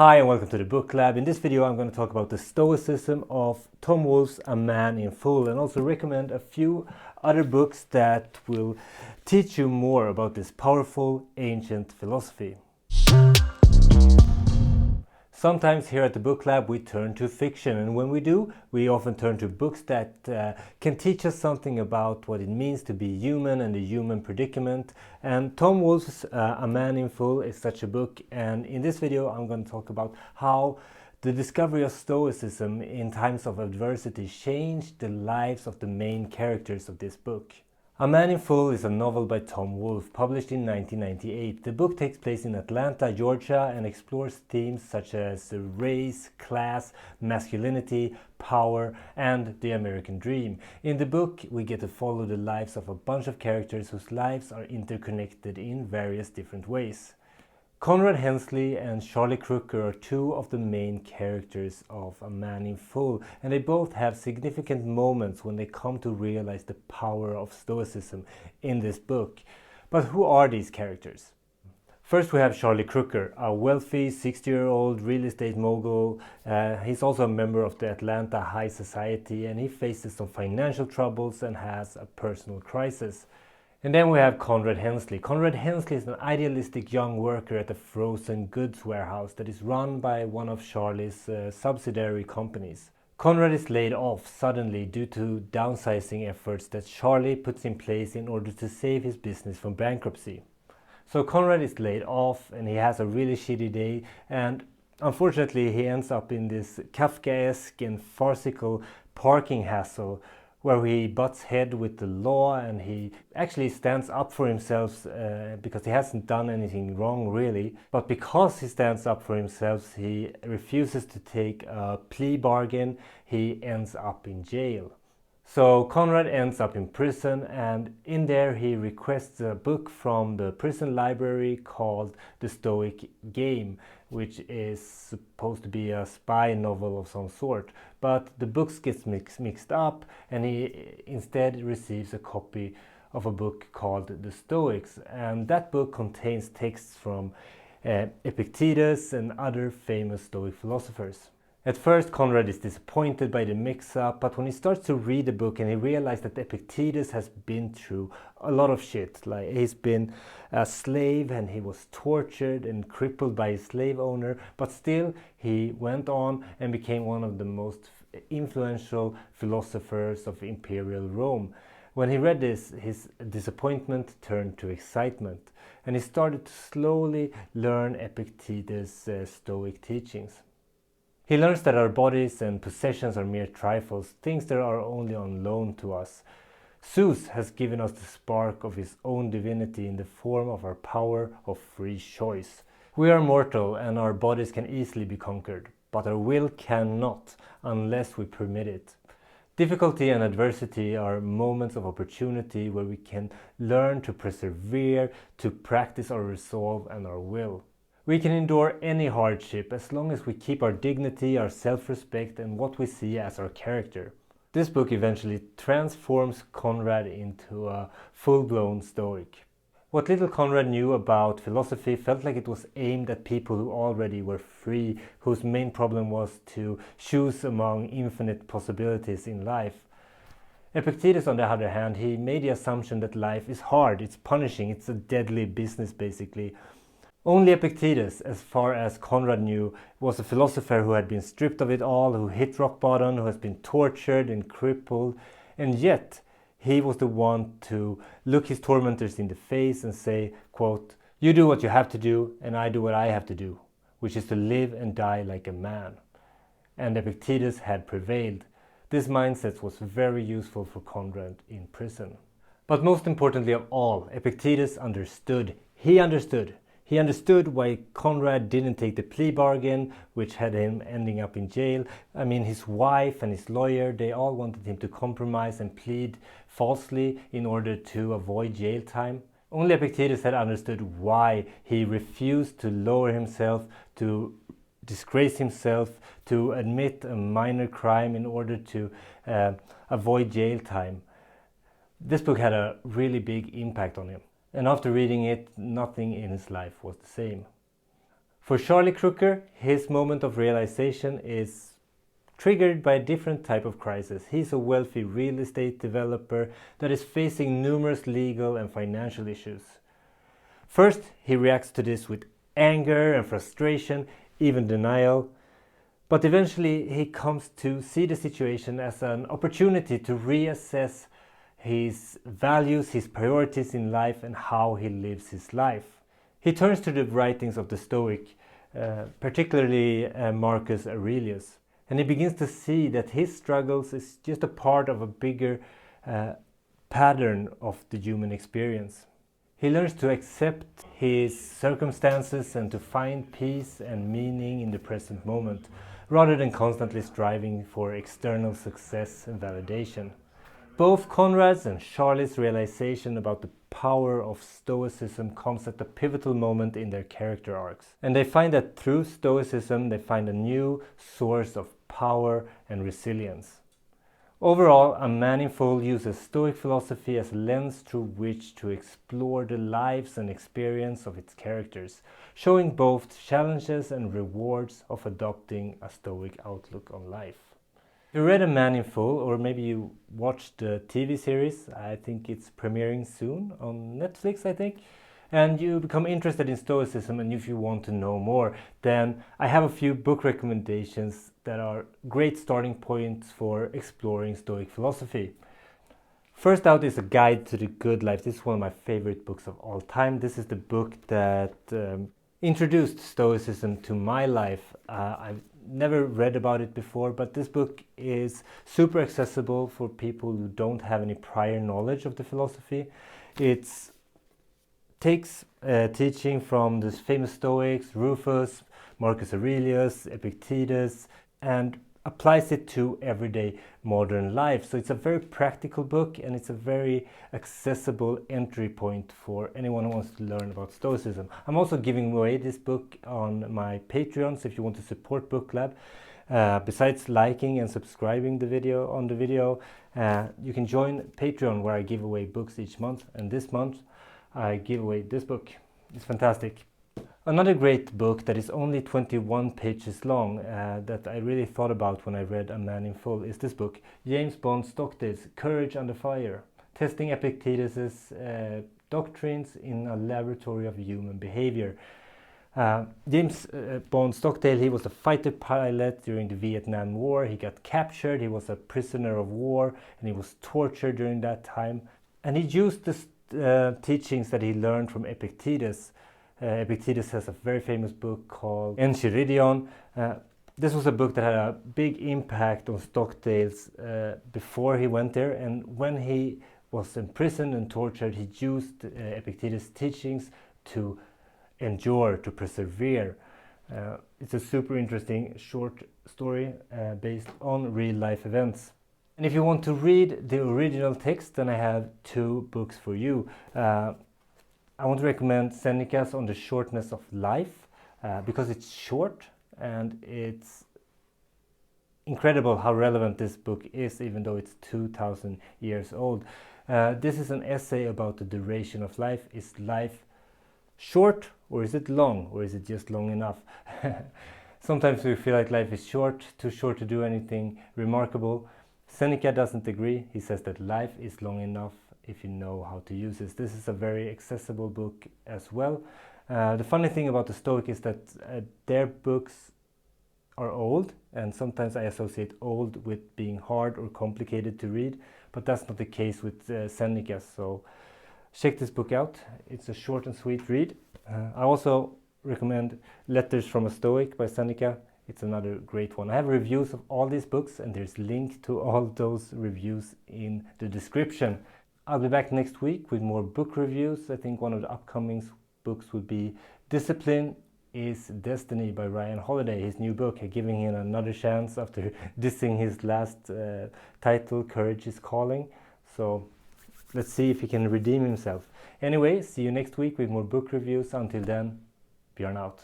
Hi and welcome to the Book Lab. In this video I'm going to talk about the Stoicism of Tom Wolfe's A Man in Full, and also recommend a few other books that will teach you more about this powerful ancient philosophy. Sometimes here at the Book Lab we turn to fiction, and when we do, we often turn to books that can teach us something about what it means to be human and the human predicament. And Tom Wolfe's A Man in Full is such a book, and in this video I'm going to talk about how the discovery of Stoicism in times of adversity changed the lives of the main characters of this book. A Man in Full is a novel by Tom Wolfe, published in 1998. The book takes place in Atlanta, Georgia, and explores themes such as race, class, masculinity, power, and the American dream. In the book, we get to follow the lives of a bunch of characters whose lives are interconnected in various different ways. Conrad, Hensley and Charlie Croker are two of the main characters of A Man in Full, and they both have significant moments when they come to realize the power of Stoicism in this book. But who are these characters? First we have Charlie Croker, a wealthy 60-year-old real estate mogul. He's also a member of the Atlanta high society, and he faces some financial troubles and has a personal crisis. And then we have Conrad Hensley. Conrad Hensley is an idealistic young worker at a frozen goods warehouse that is run by one of Charlie's subsidiary companies. Conrad is laid off suddenly due to downsizing efforts that Charlie puts in place in order to save his business from bankruptcy. So Conrad is laid off and he has a really shitty day, and unfortunately he ends up in this Kafkaesque and farcical parking hassle where he butts head with the law, and he actually stands up for himself because he hasn't done anything wrong really. But because he stands up for himself, he refuses to take a plea bargain. He ends up in jail. So Conrad ends up in prison, and in there he requests a book from the prison library called The Stoic Game, which is supposed to be a spy novel of some sort. But the books gets mixed up, and he instead receives a copy of a book called The Stoics, and that book contains texts from Epictetus and other famous Stoic philosophers. At first Conrad is disappointed by the mix-up, but when he starts to read the book and he realizes that Epictetus has been through a lot of shit, like he's been a slave and he was tortured and crippled by his slave owner, but still he went on and became one of the most influential philosophers of imperial Rome. When he read this, his disappointment turned to excitement, and he started to slowly learn Epictetus' Stoic teachings. He learns that our bodies and possessions are mere trifles, things that are only on loan to us. Zeus has given us the spark of his own divinity in the form of our power of free choice. We are mortal and our bodies can easily be conquered, but our will cannot unless we permit it. Difficulty and adversity are moments of opportunity where we can learn to persevere, to practice our resolve and our will. We can endure any hardship as long as we keep our dignity, our self-respect, and what we see as our character. This book eventually transforms Conrad into a full-blown Stoic. What little Conrad knew about philosophy felt like it was aimed at people who already were free, whose main problem was to choose among infinite possibilities in life. Epictetus, on the other hand, he made the assumption that life is hard, it's punishing, it's a deadly business basically. Only Epictetus, as far as Conrad knew, was a philosopher who had been stripped of it all, who hit rock bottom, who has been tortured and crippled, and yet he was the one to look his tormentors in the face and say, quote, "You do what you have to do, and I do what I have to do, which is to live and die like a man." And Epictetus had prevailed. This mindset was very useful for Conrad in prison. But most importantly of all, Epictetus understood. He understood why Conrad didn't take the plea bargain, which had him ending up in jail. I mean, his wife and his lawyer, they all wanted him to compromise and plead falsely in order to avoid jail time. Only Epictetus had understood why he refused to lower himself, to disgrace himself, to admit a minor crime in order to avoid jail time. This book had a really big impact on him. And after reading it, nothing in his life was the same. For Charlie Croker, his moment of realization is triggered by a different type of crisis. He's a wealthy real estate developer that is facing numerous legal and financial issues. First, he reacts to this with anger and frustration, even denial. But eventually he comes to see the situation as an opportunity to reassess his values, his priorities in life, and how he lives his life. He turns to the writings of the Stoic, particularly Marcus Aurelius, and he begins to see that his struggles is just a part of a bigger pattern of the human experience. He learns to accept his circumstances and to find peace and meaning in the present moment, rather than constantly striving for external success and validation. Both Conrad's and Charlie's realization about the power of Stoicism comes at a pivotal moment in their character arcs. And they find that through Stoicism they find a new source of power and resilience. Overall, A Man in Full uses Stoic philosophy as a lens through which to explore the lives and experience of its characters, showing both challenges and rewards of adopting a Stoic outlook on life. If you read A Man in Full, or maybe you watched the TV series, I think it's premiering soon on Netflix, I think, and you become interested in Stoicism, and if you want to know more, then I have a few book recommendations that are great starting points for exploring Stoic philosophy. First out is A Guide to the Good Life. This is one of my favorite books of all time. This is the book that introduced Stoicism to my life. I've never read about it before, but this book is super accessible for people who don't have any prior knowledge of the philosophy. It takes teaching from the famous Stoics, Rufus, Marcus Aurelius, Epictetus, and applies it to everyday modern life. So it's a very practical book, and it's a very accessible entry point for anyone who wants to learn about Stoicism. I'm also giving away this book on my Patreon, so if you want to support Book Club, besides liking and subscribing the video, you can join Patreon, where I give away books each month, and this month I give away this book. It's fantastic. Another great book that is only 21 pages long that I really thought about when I read A Man in Full is this book, Jame Stockdale's Courage Under Fire, testing Epictetus' doctrines in a laboratory of human behavior. James Stockdale, he was a fighter pilot during the Vietnam War. He got captured, he was a prisoner of war, and he was tortured during that time. And he used the teachings that he learned from Epictetus. Epictetus has a very famous book called Enchiridion. This was a book that had a big impact on Stockdale's before he went there, and when he was imprisoned and tortured, he used Epictetus' teachings to endure, to persevere. It's a super interesting short story based on real life events. And if you want to read the original text, then I have two books for you. I want to recommend Seneca's On the Shortness of Life because it's short and it's incredible how relevant this book is, even though it's 2,000 years old. This is an essay about the duration of life. Is life short, or is it long, or is it just long enough? Sometimes we feel like life is short, too short to do anything remarkable. Seneca doesn't agree. He says that life is long enough if you know how to use it. This is a very accessible book as well. The funny thing about the Stoic is that their books are old, and sometimes I associate old with being hard or complicated to read, but that's not the case with Seneca, so check this book out. It's a short and sweet read. I also recommend Letters from a Stoic by Seneca. It's another great one. I have reviews of all these books, and there's link to all those reviews in the description. I'll be back next week with more book reviews. I think one of the upcoming books would be Discipline is Destiny by Ryan Holiday, his new book, giving him another chance after dissing his last title, Courage is Calling. So let's see if he can redeem himself. Anyway, see you next week with more book reviews. Until then, Björn out.